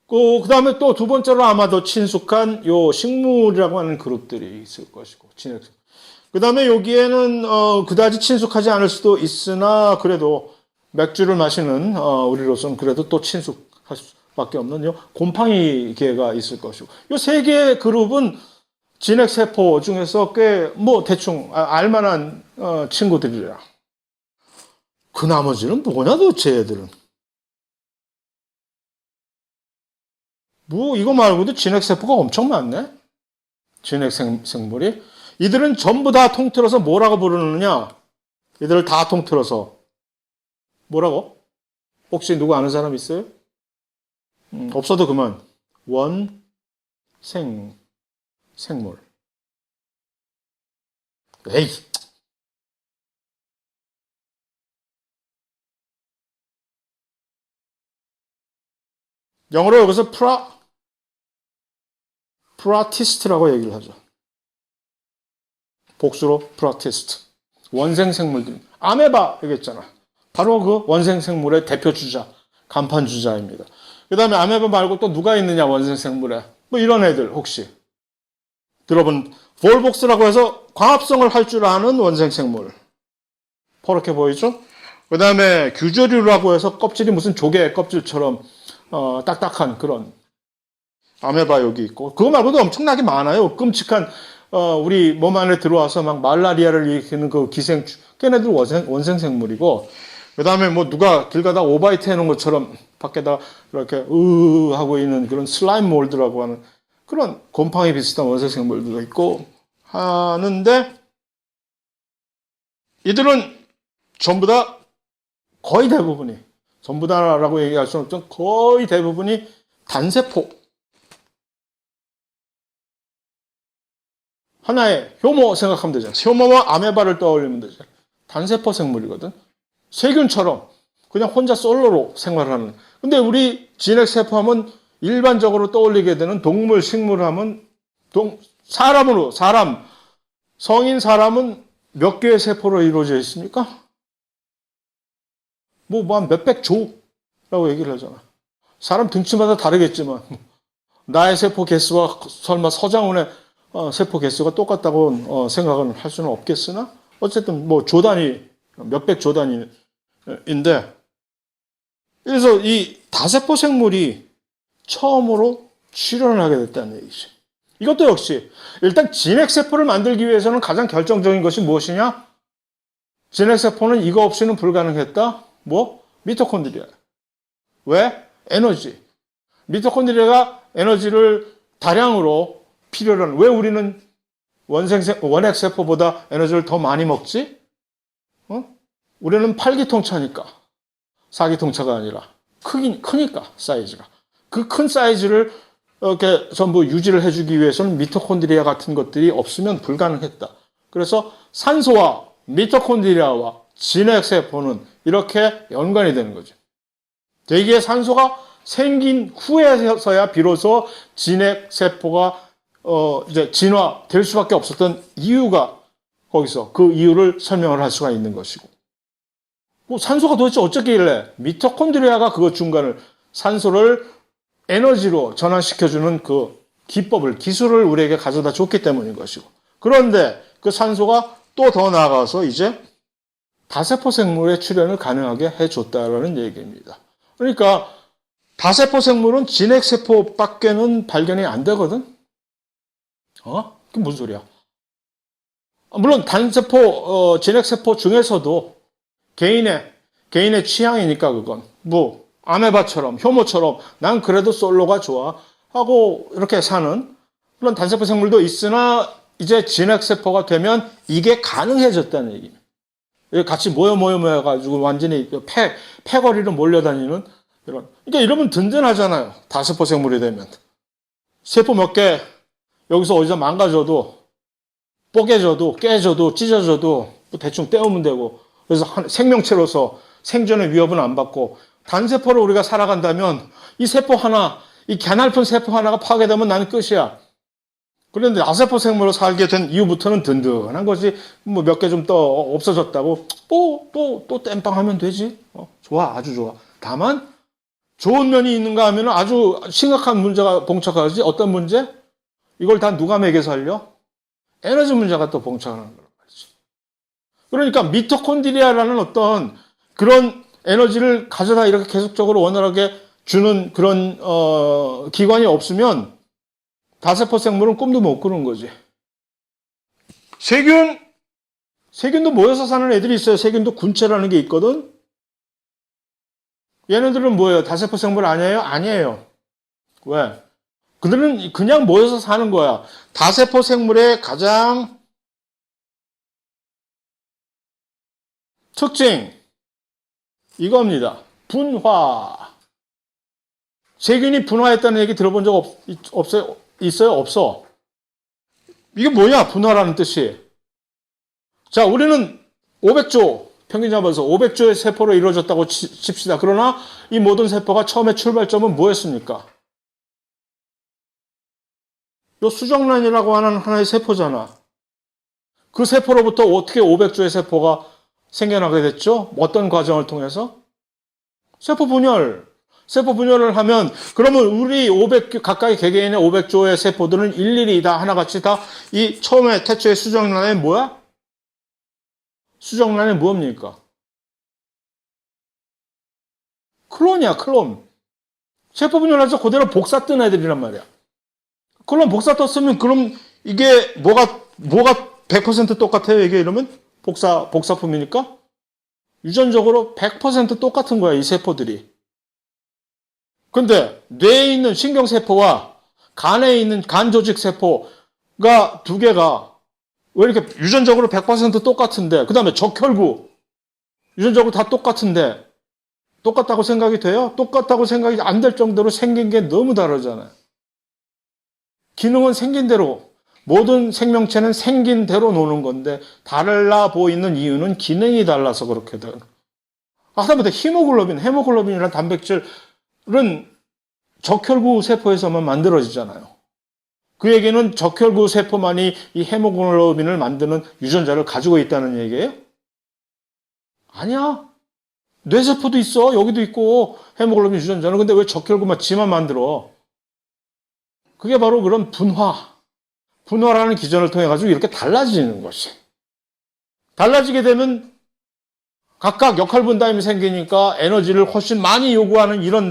그 다음에 또 두 번째로 아마 더 친숙한 요 식물이라고 하는 그룹들이 있을 것이고, 진핵세포. 그 다음에 여기에는, 그다지 친숙하지 않을 수도 있으나, 그래도 맥주를 마시는, 우리로서는 그래도 또 친숙할 수밖에 없는 요 곰팡이 개가 있을 것이고. 요 세 개의 그룹은 진핵세포 중에서 꽤, 대충, 알만한, 친구들이라. 그 나머지는 뭐냐, 도대체 얘들은. 이거 말고도 진핵세포가 엄청 많네? 진핵생물이. 이들은 전부 다 통틀어서 뭐라고 부르느냐? 이들을 다 통틀어서. 뭐라고? 혹시 누구 아는 사람 있어요? 없어도 그만. 생물. 에이. 영어로 여기서 프라티스트라고 얘기를 하죠. 복수로 프라티스트. 원생생물들. 아메바 얘기했잖아. 바로 그 원생생물의 대표 주자, 간판 주자입니다. 그 다음에 아메바 말고 또 누가 있느냐, 원생생물에. 이런 애들 혹시 들어본 볼복스라고 해서 광합성을 할 줄 아는 원생생물. 퍼렇게 보이죠? 그 다음에 규조류라고 해서 껍질이 무슨 조개 껍질처럼 딱딱한 그런 아메바 여기 있고 그거 말고도 엄청나게 많아요. 끔찍한 우리 몸 안에 들어와서 막 말라리아를 일으키는 그 기생충 걔네들 원생생물이고 그 다음에 누가 길 가다 오바이트 해놓은 것처럼 밖에다 이렇게 하고 있는 그런 슬라임 몰드라고 하는 그런 곰팡이 비슷한 원생생물도 있고 하는데 이들은 전부 다 거의 대부분이 전부 다라고 얘기할 수는 없지만 거의 대부분이 단세포 하나의 효모 생각하면 되잖아. 효모와 아메바를 떠올리면 되죠. 단세포 생물이거든. 세균처럼 그냥 혼자 솔로로 생활하는. 근데 우리 진핵세포 하면 일반적으로 떠올리게 되는 동물, 식물 하면 성인 사람은 몇 개의 세포로 이루어져 있습니까? 한 몇백 조라고 얘기를 하잖아. 사람 등치마다 다르겠지만 나의 세포 개수와 설마 서장훈의 세포 개수가 똑같다고 생각은 할 수는 없겠으나 어쨌든 뭐 조 단위, 몇백 조 단위인데 그래서 이 다세포 생물이 처음으로 출현을 하게 됐다는 얘기죠. 이것도 역시 일단 진핵세포를 만들기 위해서는 가장 결정적인 것이 무엇이냐? 진핵세포는 이거 없이는 불가능했다. 뭐? 미토콘드리아. 왜? 에너지. 미토콘드리아가 에너지를 다량으로 필요로 하는, 왜 우리는 원핵세포보다 에너지를 더 많이 먹지? 우리는 8기통차니까. 4기통차가 아니라. 크니까, 사이즈가. 그 큰 사이즈를 이렇게 전부 유지를 해주기 위해서는 미토콘드리아 같은 것들이 없으면 불가능했다. 그래서 산소와 미토콘드리아와 진핵세포는 이렇게 연관이 되는 거죠. 대기에 산소가 생긴 후에서야 비로소 진핵세포가 이제 진화될 수밖에 없었던 이유가 거기서 그 이유를 설명을 할 수가 있는 것이고. 뭐 산소가 도대체 어쩌길래 미토콘드리아가 그 중간을 산소를 에너지로 전환시켜주는 그 기술을 우리에게 가져다 줬기 때문인 것이고. 그런데 그 산소가 또 더 나아가서 이제 다세포 생물의 출현을 가능하게 해줬다라는 얘기입니다. 그러니까 다세포 생물은 진핵세포밖에는 발견이 안 되거든? 그게 무슨 소리야? 물론 단세포, 진핵세포 중에서도 개인의 취향이니까 그건. 뭐, 아메바처럼, 효모처럼 난 그래도 솔로가 좋아 하고 이렇게 사는 그런 단세포 생물도 있으나 이제 진핵세포가 되면 이게 가능해졌다는 얘기입니다. 같이 모여가지고 완전히 패거리로 몰려다니는 이런. 그러니까 이러면 든든하잖아요. 다세포 생물이 되면. 세포 몇 개 여기서 어디서 망가져도 뽀개져도 깨져도 찢어져도 대충 떼우면 되고 그래서 생명체로서 생존의 위협은 안 받고 단세포로 우리가 살아간다면 이 세포 하나, 이 개날픈 세포 하나가 파괴되면 나는 끝이야. 그런데 아세포 생물로 살게 된 이후부터는 든든한 것이 뭐 몇 개 좀 또 없어졌다고 또 땜빵하면 되지. 좋아, 아주 좋아. 다만 좋은 면이 있는가 하면 아주 심각한 문제가 봉착하지. 어떤 문제? 이걸 다 누가 매겨 살려? 에너지 문제가 또 봉착하는 거란 말이지. 그러니까 미토콘드리아라는 어떤 그런 에너지를 가져다 이렇게 계속적으로 원활하게 주는 그런 기관이 없으면 다세포 생물은 꿈도 못 꾸는 거지. 세균도 모여서 사는 애들이 있어요. 세균도 군체라는 게 있거든. 얘네들은 뭐예요? 다세포 생물 아니에요? 아니에요. 왜? 그들은 그냥 모여서 사는 거야. 다세포 생물의 가장 특징 이겁니다. 분화. 세균이 분화했다는 얘기 들어본 적 없어요? 있어요? 없어. 이게 뭐냐? 분화라는 뜻이. 자, 우리는 500조, 평균 잡아서 500조의 세포로 이루어졌다고 칩시다. 그러나 이 모든 세포가 처음에 출발점은 뭐였습니까? 요 수정란이라고 하는 하나의 세포잖아. 그 세포로부터 어떻게 500조의 세포가 생겨나게 됐죠? 어떤 과정을 통해서? 세포 분열을 하면 그러면 우리 가까이 개개인의 500조의 세포들은 일일이 다 하나같이 다 이 처음에 태초의 수정란에 뭐야? 수정란에 뭡니까? 클론이야, 클론. 세포 분열해서 그대로 복사 뜬 애들이란 말이야. 클론 복사 떴으면 그럼 이게 뭐가 100% 똑같아요? 이게 이러면 복사품이니까 유전적으로 100% 똑같은 거야, 이 세포들이. 근데 뇌에 있는 신경세포와 간에 있는 간조직 세포가 두 개가 왜 이렇게 유전적으로 100% 똑같은데, 그 다음에 적혈구 유전적으로 다 똑같은데 똑같다고 생각이 돼요? 똑같다고 생각이 안 될 정도로 생긴 게 너무 다르잖아요. 기능은 생긴 대로, 모든 생명체는 생긴 대로 노는 건데 달라 보이는 이유는 기능이 달라서 그렇게 돼요. 하다못해 헤모글로빈이라는 단백질은 적혈구 세포에서만 만들어지잖아요. 그 얘기는 적혈구 세포만이 이 헤모글로빈을 만드는 유전자를 가지고 있다는 얘기예요? 아니야. 뇌세포도 있어. 여기도 있고 헤모글로빈 유전자는. 근데 왜 적혈구만 지만 만들어? 그게 바로 그런 분화. 분화라는 기전을 통해 가지고 이렇게 달라지는 것이. 달라지게 되면 각각 역할 분담이 생기니까 에너지를 훨씬 많이 요구하는 이런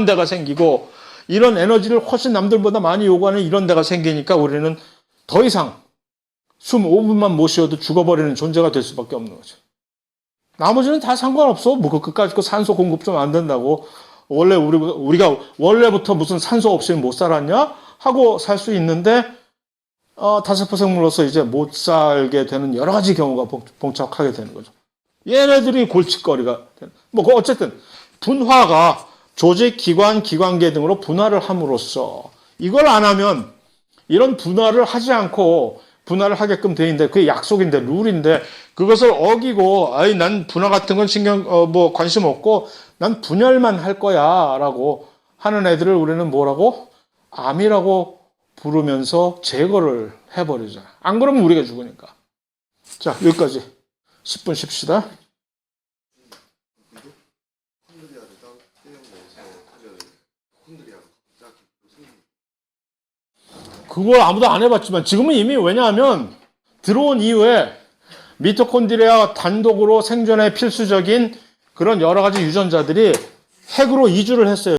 데가 생기고, 이런 에너지를 훨씬 남들보다 많이 요구하는 이런 데가 생기니까 우리는 더 이상 숨 5분만 못 쉬어도 죽어버리는 존재가 될 수밖에 없는 거죠. 나머지는 다 상관없어. 뭐 끝까지 그 산소 공급 좀 안 된다고. 원래 우리가 원래부터 무슨 산소 없이는 못 살았냐? 하고 살 수 있는데, 다세포 생물로서 이제 못 살게 되는 여러 가지 경우가 봉착하게 되는 거죠. 얘네들이 골칫거리가 되는. 뭐, 어쨌든, 분화가 조직, 기관, 기관계 등으로 분화를 함으로써 이걸 안 하면 이런 분화를 하지 않고 분화를 하게끔 돼 있는데 그게 약속인데, 룰인데 그것을 어기고, 난 분화 같은 건 관심 없고 난 분열만 할 거야 라고 하는 애들을 우리는 뭐라고? 암이라고 부르면서 제거를 해버리잖아. 안 그러면 우리가 죽으니까. 자, 여기까지 10분 쉽시다. 그걸 아무도 안 해봤지만 지금은 이미, 왜냐하면 들어온 이후에 미토콘드리아 단독으로 생존에 필수적인 그런 여러 가지 유전자들이 핵으로 이주를 했어요.